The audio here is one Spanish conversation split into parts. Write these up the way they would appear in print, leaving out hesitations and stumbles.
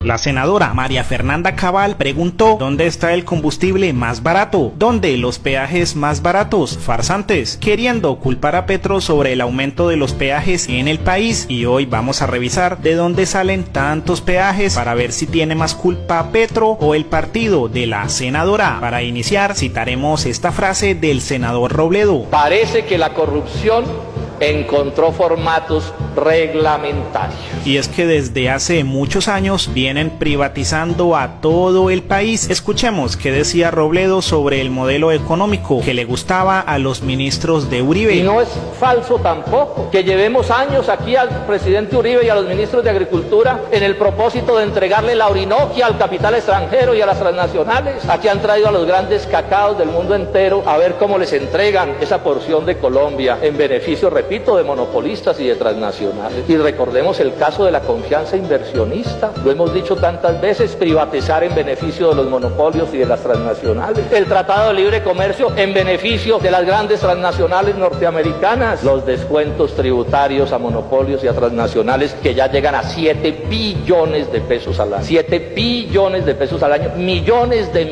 La senadora María Fernanda Cabal preguntó ¿dónde está el combustible más barato? ¿Dónde los peajes más baratos? Farsantes, queriendo culpar a Petro sobre el aumento de los peajes en el país. Y hoy vamos a revisar de dónde salen tantos peajes para ver si tiene más culpa Petro o el partido de la senadora. Para iniciar, citaremos esta frase del senador Robledo. Parece que la corrupción encontró formatos reglamentarios. Y es que desde hace muchos años vienen privatizando a todo el país. Escuchemos qué decía Robledo sobre el modelo económico que le gustaba a los ministros de Uribe. Y no es falso tampoco que llevemos años aquí al presidente Uribe y a los ministros de Agricultura en el propósito de entregarle la Orinoquia al capital extranjero y a las transnacionales. Aquí han traído a los grandes cacaos del mundo entero a ver cómo les entregan esa porción de Colombia en beneficio, repito, de monopolistas y de transnacionales. Y recordemos el caso de la confianza inversionista. Lo hemos dicho tantas veces, privatizar en beneficio de los monopolios y de las transnacionales. El Tratado de Libre Comercio en beneficio de las grandes transnacionales norteamericanas. Los descuentos tributarios a monopolios y a transnacionales que ya llegan a 7 billones de pesos al año. 7 billones de pesos al año. Millones de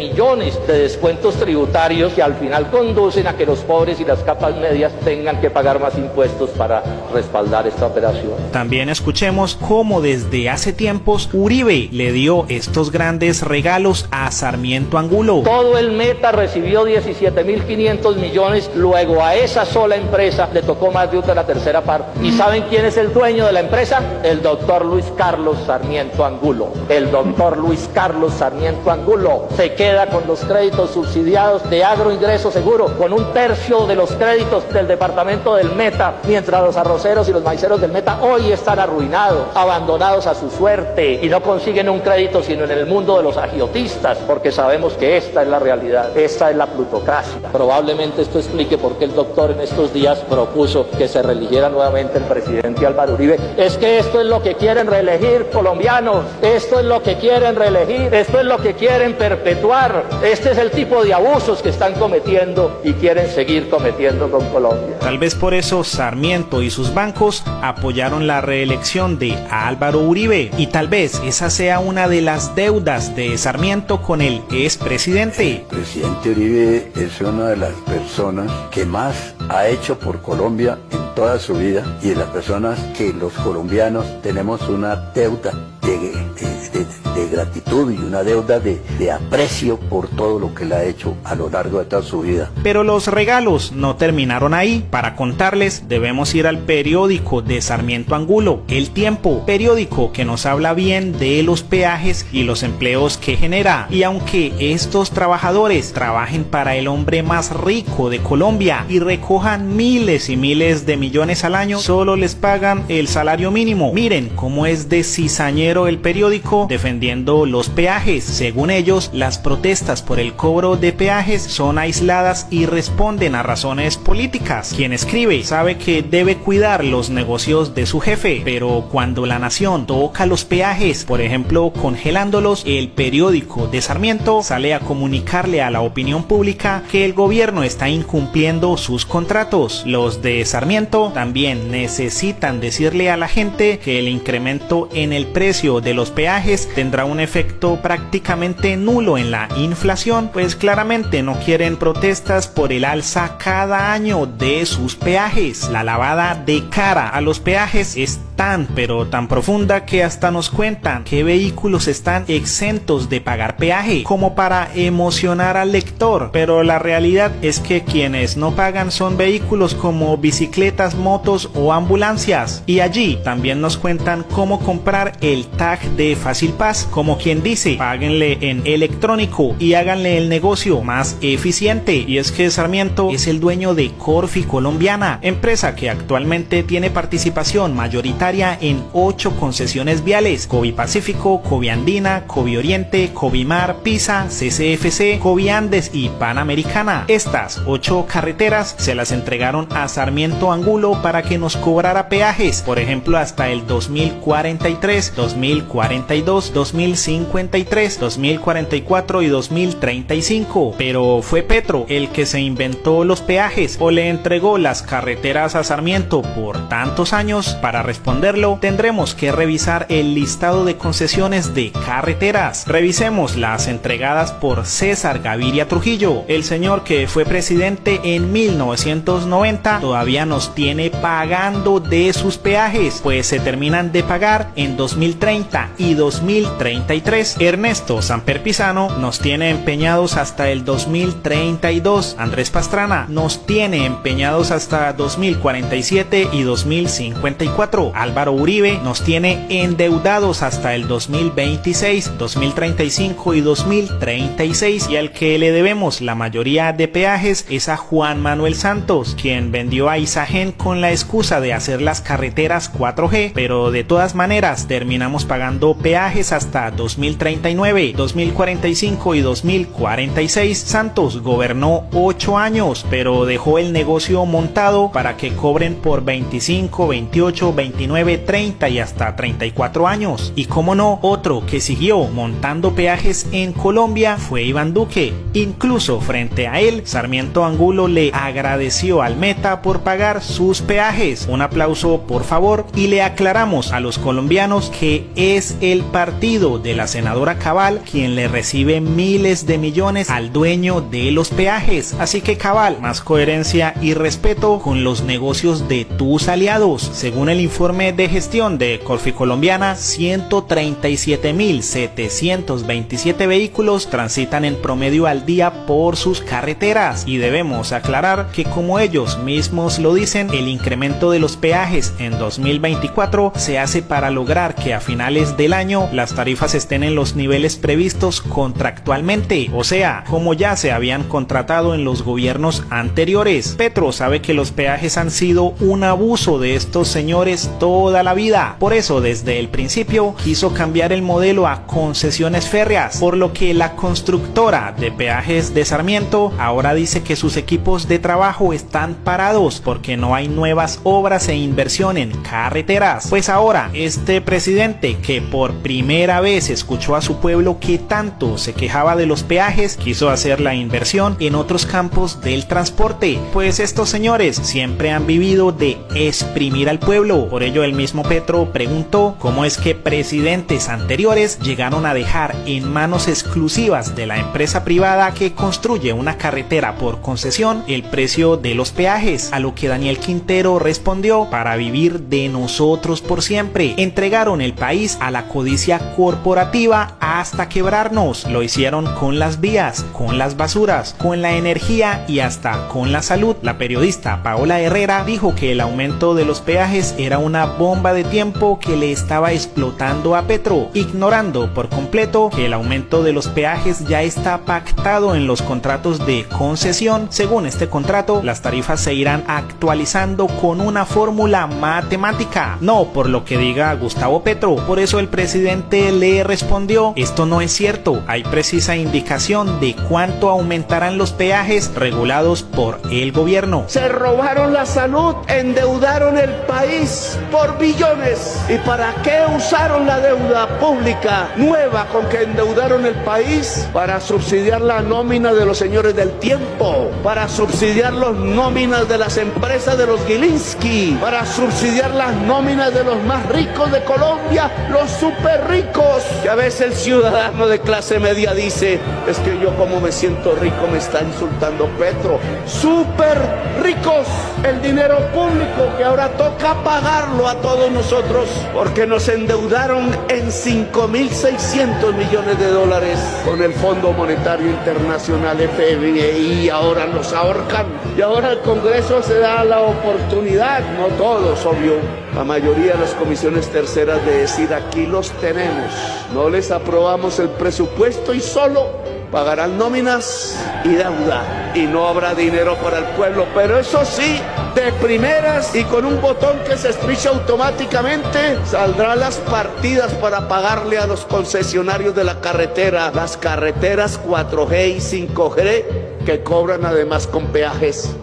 descuentos tributarios que al final conducen a que los pobres y las capas medias tengan que pagar más impuestos para respaldar esta operación. También escuchemos cómo desde hace tiempos Uribe le dio estos grandes regalos a Sarmiento Angulo. Todo el Meta recibió 17.500 millones, luego a esa sola empresa le tocó más de una tercera parte. ¿Y saben quién es el dueño de la empresa? El doctor Luis Carlos Sarmiento Angulo. El doctor Luis Carlos Sarmiento Angulo se queda con los créditos subsidiados de Agroingreso Seguro, con 1/3 de los créditos del departamento del Meta, mientras los arroceros y los maiceros del Meta hoy están arruinados, abandonados a su suerte y no consiguen un crédito sino en el mundo de los agiotistas, porque sabemos que esta es la realidad, esta es la plutocracia. Probablemente esto explique por qué el doctor en estos días propuso que se reeligiera nuevamente el presidente Álvaro Uribe. Es que esto es lo que quieren reelegir, colombianos, esto es lo que quieren reelegir, esto es lo que quieren perpetuar, este es el tipo de abusos que están cometiendo y quieren seguir cometiendo con Colombia. Tal vez por eso Sarmiento y sus bancos apoyaron la reelección de Álvaro Uribe, y tal vez esa sea una de las deudas de Sarmiento con el expresidente. El presidente Uribe es una de las personas que más ha hecho por Colombia en toda su vida, y de las personas que los colombianos tenemos una deuda de gratitud y una deuda de aprecio por todo lo que le ha hecho a lo largo de toda su vida. Pero los regalos no terminaron ahí. Para contarles debemos ir al periódico de Sarmiento Angulo, El Tiempo, periódico que nos habla bien de los peajes y los empleos que genera. Y aunque estos trabajadores trabajen para el hombre más rico de Colombia y recojan miles y miles de millones al año, solo les pagan el salario mínimo. Miren cómo es de cizañero el periódico defendiendo los peajes. Según ellos, las protestas por el cobro de peajes son aisladas y responden a razones políticas. Quien escribe sabe que debe cuidar los negocios de su jefe, pero cuando la nación toca los peajes, por ejemplo congelándolos, el periódico de Sarmiento sale a comunicarle a la opinión pública que el gobierno está incumpliendo sus contratos. Los de Sarmiento también necesitan decirle a la gente que el incremento en el precio de los peajes tendrá un efecto prácticamente nulo en la inflación, pues claramente no quieren protestas por el alza cada año de sus peajes. La lavada de cara a los peajes es tan pero tan profunda que hasta nos cuentan qué vehículos están exentos de pagar peaje, como para emocionar al lector, pero la realidad es que quienes no pagan son vehículos como bicicletas, motos o ambulancias. Y allí también nos cuentan cómo comprar el tag de Facilpaz, como quien dice, páguenle en electrónico y háganle el negocio más eficiente. Y es que Sarmiento es el dueño de Corfi Colombiana, empresa que actualmente tiene participación mayoritaria en 8 concesiones viales: Covipacífico, Coviandina, Covioriente, Covimar, Pisa, CCFC, Coviandes y Panamericana. Estas 8 carreteras se las entregaron a Sarmiento Angulo para que nos cobrara peajes, por ejemplo hasta el 2043, 2042, 2053, 2044 y 2035. Pero ¿fue Petro el que se inventó los peajes o le entregó las carreteras a Sarmiento por tantos años? Para responder responderlo, tendremos que revisar el listado de concesiones de carreteras. Revisemos las entregadas por César Gaviria Trujillo, el señor que fue presidente en 1990, todavía nos tiene pagando de sus peajes, pues se terminan de pagar en 2030 y 2033. Ernesto Samper Pizano nos tiene empeñados hasta el 2032. Andrés Pastrana nos tiene empeñados hasta 2047 y 2054. Álvaro Uribe nos tiene endeudados hasta el 2026, 2035 y 2036, y al que le debemos la mayoría de peajes es a Juan Manuel Santos, quien vendió a Isagen con la excusa de hacer las carreteras 4G, pero de todas maneras terminamos pagando peajes hasta 2039, 2045 y 2046. Santos gobernó 8 años, pero dejó el negocio montado para que cobren por 25, 28, 29, 30 y hasta 34 años. Y cómo no, otro que siguió montando peajes en Colombia fue Iván Duque. Incluso frente a él, Sarmiento Angulo le agradeció al Meta por pagar sus peajes. Un aplauso por favor, y le aclaramos a los colombianos que es el partido de la senadora Cabal quien le recibe miles de millones al dueño de los peajes. Así que Cabal, más coherencia y respeto con los negocios de tus aliados. Según el informe de gestión de Colficolombiana, 137.727 vehículos transitan en promedio al día por sus carreteras, y debemos aclarar que, como ellos mismos lo dicen, el incremento de los peajes en 2024 se hace para lograr que a finales del año las tarifas estén en los niveles previstos contractualmente, o sea, como ya se habían contratado en los gobiernos anteriores. Petro sabe que los peajes han sido un abuso de estos señores toda la vida, por eso desde el principio quiso cambiar el modelo a concesiones férreas, por lo que la constructora de peajes de Sarmiento ahora dice que sus equipos de trabajo están parados porque no hay nuevas obras e inversión en carreteras. Pues ahora este presidente, que por primera vez escuchó a su pueblo que tanto se quejaba de los peajes, quiso hacer la inversión en otros campos del transporte, pues estos señores siempre han vivido de exprimir al pueblo. Por ello el mismo Petro preguntó cómo es que presidentes anteriores llegaron a dejar en manos exclusivas de la empresa privada que construye una carretera por concesión el precio de los peajes, a lo que Daniel Quintero respondió: para vivir de nosotros por siempre. Entregaron el país a la codicia corporativa hasta quebrarnos. Lo hicieron con las vías, con las basuras, con la energía y hasta con la salud. La periodista Paola Herrera dijo que el aumento de los peajes era una bomba de tiempo que le estaba explotando a Petro, ignorando por completo que el aumento de los peajes ya está pactado en los contratos de concesión. Según este contrato, las tarifas se irán actualizando con una fórmula matemática, no por lo que diga Gustavo Petro. Por eso el presidente le respondió: esto no es cierto, hay precisa indicación de cuánto aumentarán los peajes regulados por el gobierno. Se robaron la salud, endeudaron el país por billones. ¿Y para qué usaron la deuda pública nueva con que endeudaron el país? Para subsidiar la nómina de los señores del tiempo, para subsidiar las nóminas de las empresas de los Gilinski, para subsidiar las nóminas de los más ricos de Colombia, los súper ricos. Que a veces el ciudadano de clase media dice: es que yo como me siento rico, me está insultando Petro. Súper ricos, el dinero público que ahora toca pagarlo a todos nosotros, porque nos endeudaron en 5.600 millones de dólares con el Fondo Monetario Internacional, FMI, y ahora nos ahorcan. Y ahora el Congreso se da la oportunidad, no todos, obvio, la mayoría de las comisiones terceras, de decir: aquí los tenemos, no les aprobamos el presupuesto y solo pagarán nóminas y deuda, y no habrá dinero para el pueblo. Pero eso sí, de primeras y con un botón que se estricha automáticamente, saldrán las partidas para pagarle a los concesionarios de la carretera, las carreteras 4G y 5G, que cobran además con peajes.